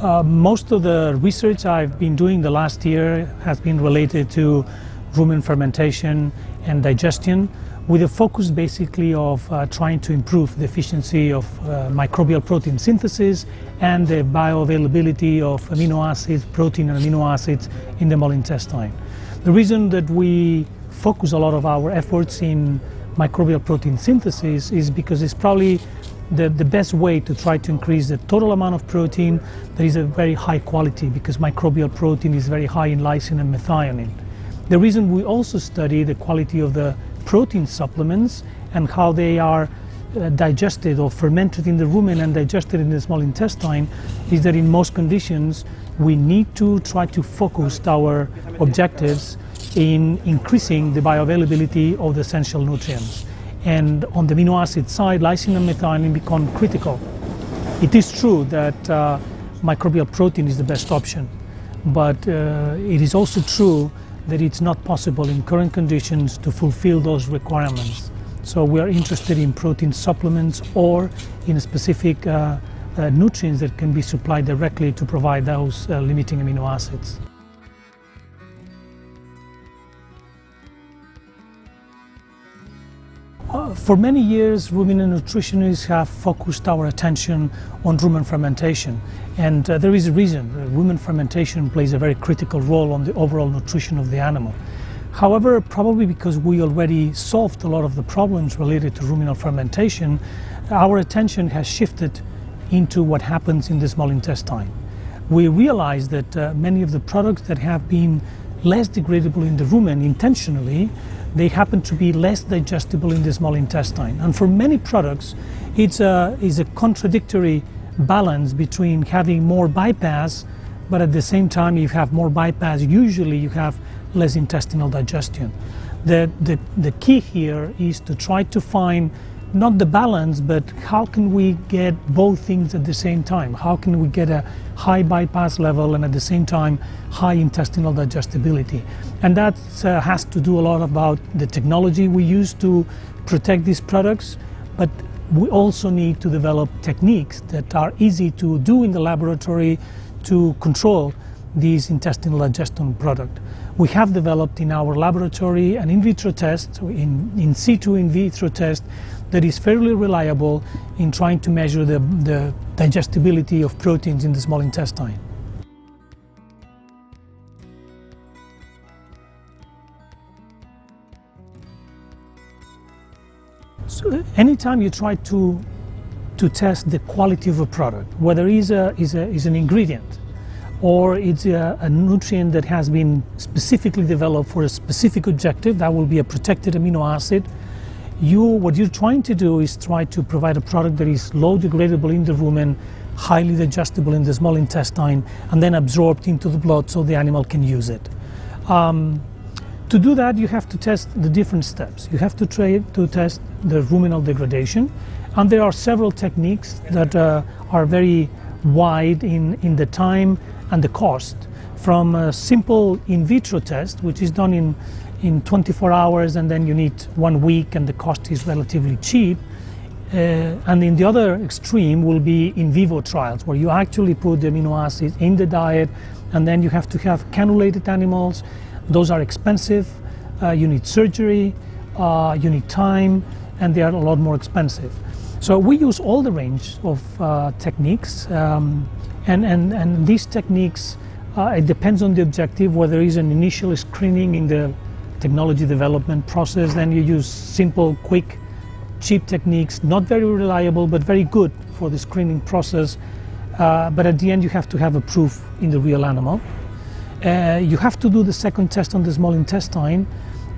Most of the research I've been doing the last year has been related to rumen fermentation and digestion, with a focus basically of trying to improve the efficiency of microbial protein synthesis and the bioavailability of amino acids, protein and amino acids in the small intestine. The reason that we focus a lot of our efforts in microbial protein synthesis is because it's probably the best way to try to increase the total amount of protein that is a very high quality, because microbial protein is very high in lysine and methionine. The reason we also study the quality of the protein supplements and how they are digested or fermented in the rumen and digested in the small intestine is that in most conditions we need to try to focus our objectives in increasing the bioavailability of the essential nutrients. And on the amino acid side, lysine and methionine become critical. It is true that microbial protein is the best option, but it is also true that it's not possible in current conditions to fulfill those requirements. So we are interested in protein supplements or in specific nutrients that can be supplied directly to provide those limiting amino acids. For many years, ruminant nutritionists have focused our attention on rumen fermentation, and there is a reason. Rumen fermentation plays a very critical role on the overall nutrition of the animal. However, probably because we already solved a lot of the problems related to ruminal fermentation, our attention has shifted into what happens in the small intestine. We realize that many of the products that have been less degradable in the rumen intentionally, they happen to be less digestible in the small intestine. And for many products, it's a contradictory balance between having more bypass, but at the same time, if you have more bypass, usually you have less intestinal digestion. The key here is to try to find not the balance, but how can we get both things at the same time? How can we get a high bypass level and at the same time high intestinal digestibility? And that has to do a lot about the technology we use to protect these products, but we also need to develop techniques that are easy to do in the laboratory to control these intestinal digestion product. We have developed in our laboratory an in vitro test, in situ in vitro test, that is fairly reliable in trying to measure the digestibility of proteins in the small intestine. So anytime you try to test the quality of a product, whether it is an ingredient or it's a nutrient that has been specifically developed for a specific objective, that will be a protected amino acid, what you're trying to do is try to provide a product that is low degradable in the rumen, highly digestible in the small intestine, and then absorbed into the blood so the animal can use it. To do that, you have to test the different steps. You have to test the ruminal degradation, and there are several techniques that are very wide in the time and the cost. From a simple in vitro test, which is done in 24 hours and then you need 1 week and the cost is relatively cheap, and in the other extreme will be in vivo trials, where you actually put the amino acids in the diet and then you have to have cannulated animals. Those are expensive, you need surgery, you need time, and they are a lot more expensive. So we use all the range of techniques, and these techniques, it depends on the objective. Whether there is an initial screening in the technology development process, then you use simple, quick, cheap techniques, not very reliable, but very good for the screening process. But at the end, you have to have a proof in the real animal. You have to do the second test on the small intestine,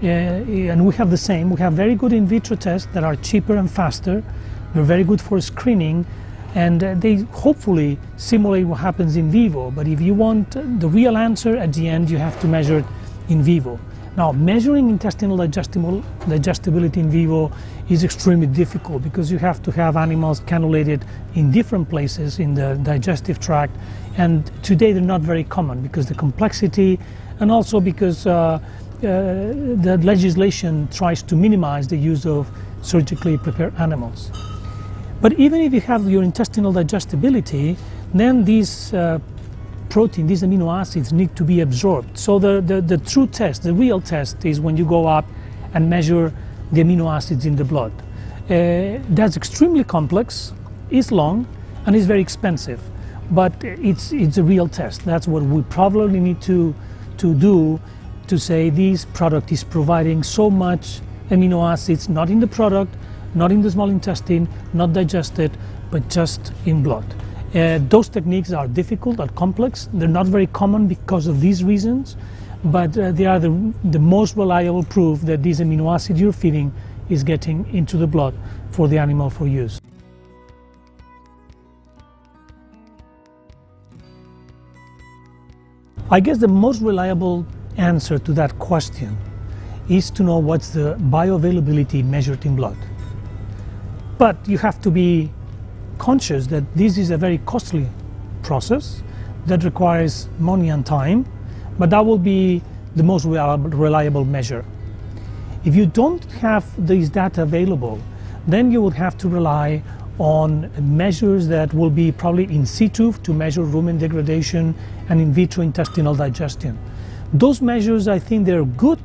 and we have the same. We have very good in vitro tests that are cheaper and faster. They're very good for screening, and they hopefully simulate what happens in vivo. But if you want the real answer at the end, you have to measure it in vivo. Now, measuring intestinal digestibility in vivo is extremely difficult, because you have to have animals cannulated in different places in the digestive tract, and today they're not very common because the complexity, and also because the legislation tries to minimize the use of surgically prepared animals. But even if you have your intestinal digestibility, then these protein, these amino acids need to be absorbed. So the true test, the real test, is when you go up and measure the amino acids in the blood. That's extremely complex, is long, and is very expensive. But it's a real test. That's what we probably need to do to say this product is providing so much amino acids, not in the product, not in the small intestine, not digested, but just in blood. Those techniques are difficult, are complex. They're not very common because of these reasons, but they are the most reliable proof that this amino acid you're feeding is getting into the blood for the animal for use. I guess the most reliable answer to that question is to know what's the bioavailability measured in blood. But you have to be conscious that this is a very costly process that requires money and time, but that will be the most reliable measure. If you don't have these data available, then you would have to rely on measures that will be probably in situ to measure rumen degradation and in vitro intestinal digestion. Those measures, I think they're good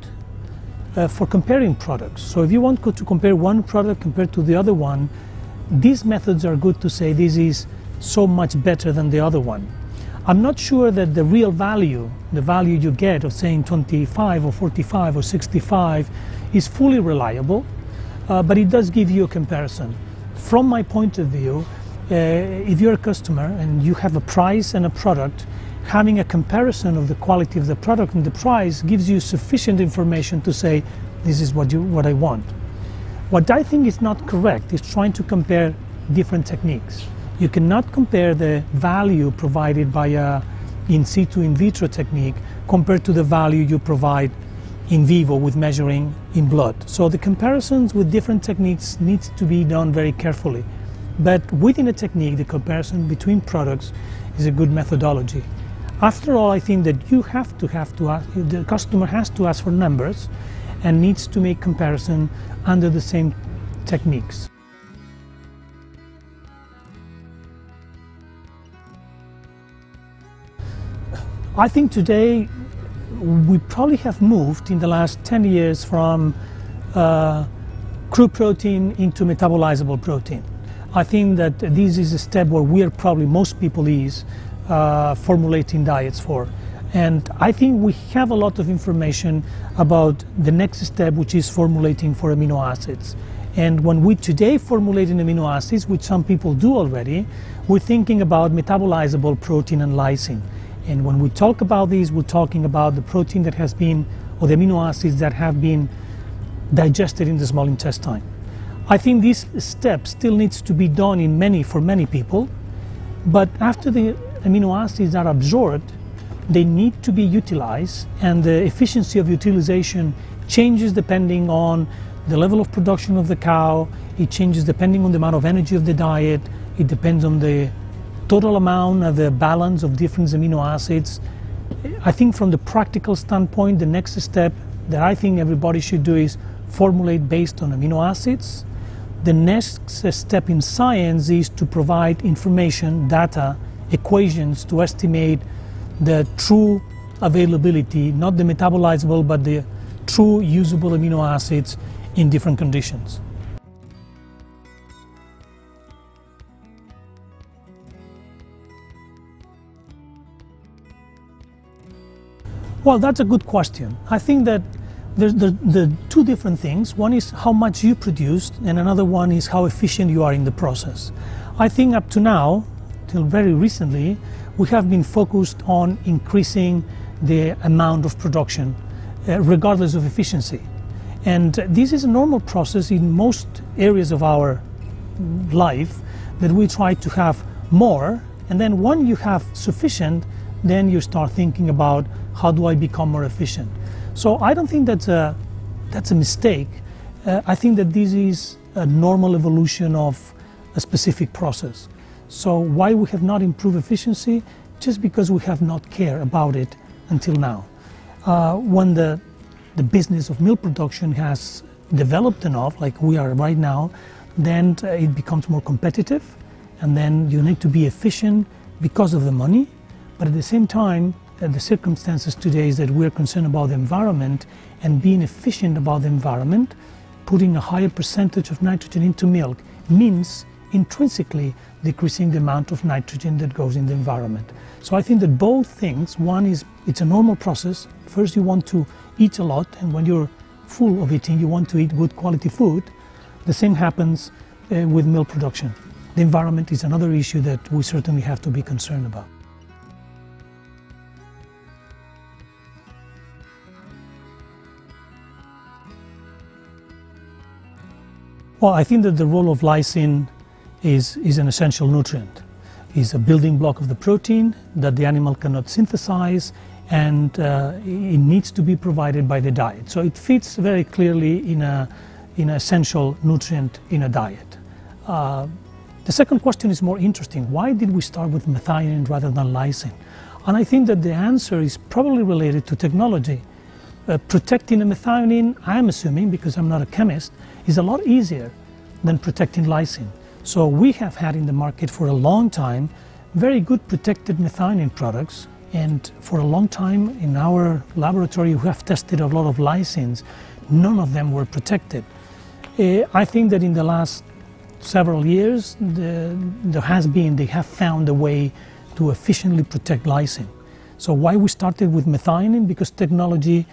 for comparing products. So if you want to compare one product compared to the other one, these methods are good to say this is so much better than the other one. I'm not sure that the real value, the value you get of saying 25 or 45 or 65 is fully reliable, but it does give you a comparison. From my point of view, if you're a customer and you have a price and a product, having a comparison of the quality of the product and the price gives you sufficient information to say this is what I want. What I think is not correct is trying to compare different techniques. You cannot compare the value provided by a in situ in vitro technique compared to the value you provide in vivo with measuring in blood. So the comparisons with different techniques needs to be done very carefully. But within a technique, the comparison between products is a good methodology. After all, I think that you have to ask, the customer has to ask for numbers and needs to make comparison under the same techniques. I think today we probably have moved in the last 10 years from crude protein into metabolizable protein. I think that this is a step where we are probably, most people is, formulating diets for. And I think we have a lot of information about the next step, which is formulating for amino acids. And when we today formulating amino acids, which some people do already, we're thinking about metabolizable protein and lysine. And when we talk about these, we're talking about the protein that has been, or the amino acids that have been digested in the small intestine. I think this step still needs to be done for many people, but after the amino acids are absorbed, they need to be utilized, and the efficiency of utilization changes depending on the level of production of the cow, it changes depending on the amount of energy of the diet, it depends on the total amount of the balance of different amino acids. I think from the practical standpoint, the next step that I think everybody should do is formulate based on amino acids. The next step in science is to provide information, data, equations to estimate the true availability, not the metabolizable, but the true usable amino acids in different conditions. Well, that's a good question. I think that there's the two different things. One is how much you produced, and another one is how efficient you are in the process. I think up to now, till very recently, we have been focused on increasing the amount of production, regardless of efficiency. And this is a normal process in most areas of our life, that we try to have more, and then when you have sufficient, then you start thinking about how do I become more efficient. So I don't think that's a mistake. I think that this is a normal evolution of a specific process. So why we have not improved efficiency? Just because we have not cared about it until now. When the business of milk production has developed enough, like we are right now, then it becomes more competitive, and then you need to be efficient because of the money, but at the same time, the circumstances today is that we're concerned about the environment, and being efficient about the environment, putting a higher percentage of nitrogen into milk means intrinsically decreasing the amount of nitrogen that goes in the environment. So I think that both things, one is, it's a normal process. First you want to eat a lot, and when you're full of eating, you want to eat good quality food. The same happens with milk production. The environment is another issue that we certainly have to be concerned about. Well, I think that the role of lysine is an essential nutrient. It's a building block of the protein that the animal cannot synthesize, and it needs to be provided by the diet. So it fits very clearly in an essential nutrient in a diet. The second question is more interesting. Why did we start with methionine rather than lysine? And I think that the answer is probably related to technology. Protecting a methionine, I'm assuming, because I'm not a chemist, is a lot easier than protecting lysine. So we have had in the market for a long time very good protected methionine products, and for a long time in our laboratory we have tested a lot of lysines. None of them were protected. I think that in the last several years they have found a way to efficiently protect lysine. So why we started with methionine? Because technology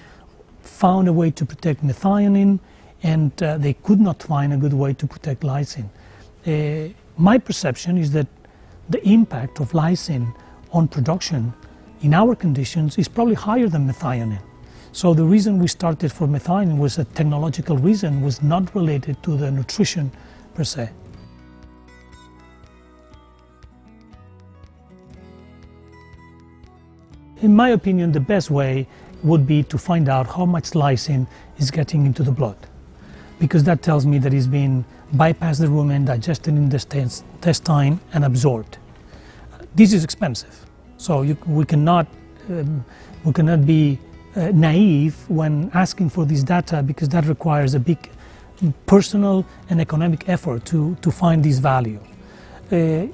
found a way to protect methionine, and they could not find a good way to protect lysine. My perception is that the impact of lysine on production in our conditions is probably higher than methionine. So the reason we started for methionine was a technological reason, was not related to the nutrition per se. In my opinion, the best way would be to find out how much lysine is getting into the blood, because that tells me that it's being bypassed the rumen, digested in the intestine and absorbed. This is expensive, so we cannot be naive when asking for this data, because that requires a big personal and economic effort to find this value. But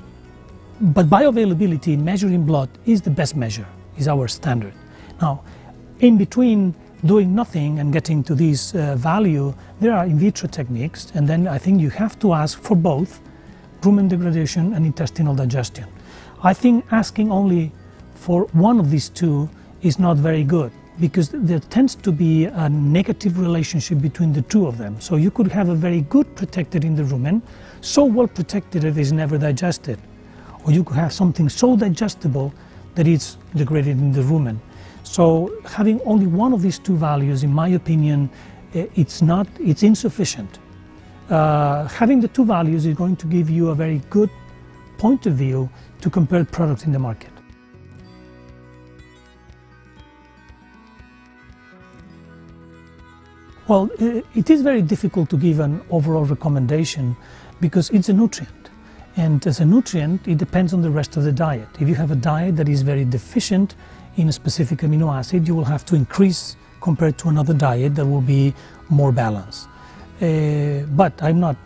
bioavailability, measuring blood, is the best measure, is our standard. Now, in between doing nothing and getting to this value, there are in vitro techniques, and then I think you have to ask for both rumen degradation and intestinal digestion. I think asking only for one of these two is not very good, because there tends to be a negative relationship between the two of them. So you could have a very good protected in the rumen, so well protected that it is never digested, or you could have something so digestible that it's degraded in the rumen. So having only one of these two values, in my opinion, it's insufficient. Having the two values is going to give you a very good point of view to compare products in the market. Well, it is very difficult to give an overall recommendation, because it's a nutrient. And as a nutrient, it depends on the rest of the diet. If you have a diet that is very deficient in a specific amino acid, you will have to increase compared to another diet that will be more balanced. But I will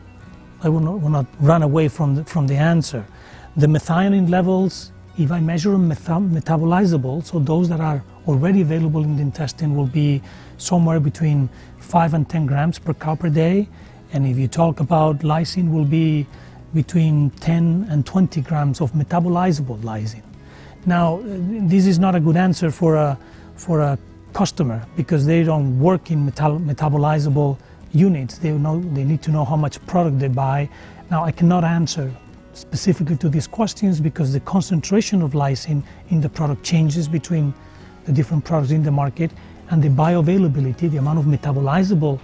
not run away from the answer. The methionine levels, if I measure them metabolizable, so those that are already available in the intestine, will be somewhere between 5 and 10 grams per cow per day. And if you talk about lysine, will be between 10 and 20 grams of metabolizable lysine. Now, this is not a good answer for a customer, because they don't work in metabolizable units. They need to know how much product they buy. Now, I cannot answer specifically to these questions, because the concentration of lysine in the product changes between the different products in the market, and the bioavailability, the amount of metabolizable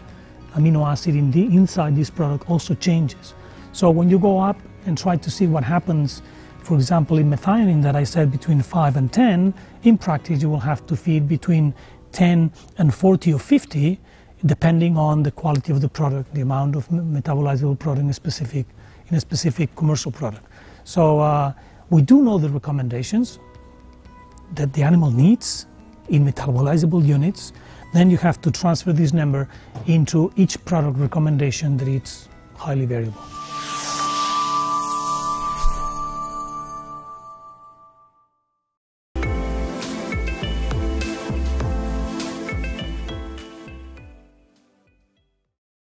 amino acid inside this product, also changes. So when you go up and try to see what happens, for example, in methionine that I said between 5 and 10, in practice you will have to feed between 10 and 40 or 50, depending on the quality of the product, the amount of metabolizable product in a specific commercial product. So we do know the recommendations that the animal needs in metabolizable units. Then you have to transfer this number into each product recommendation, that it's highly variable.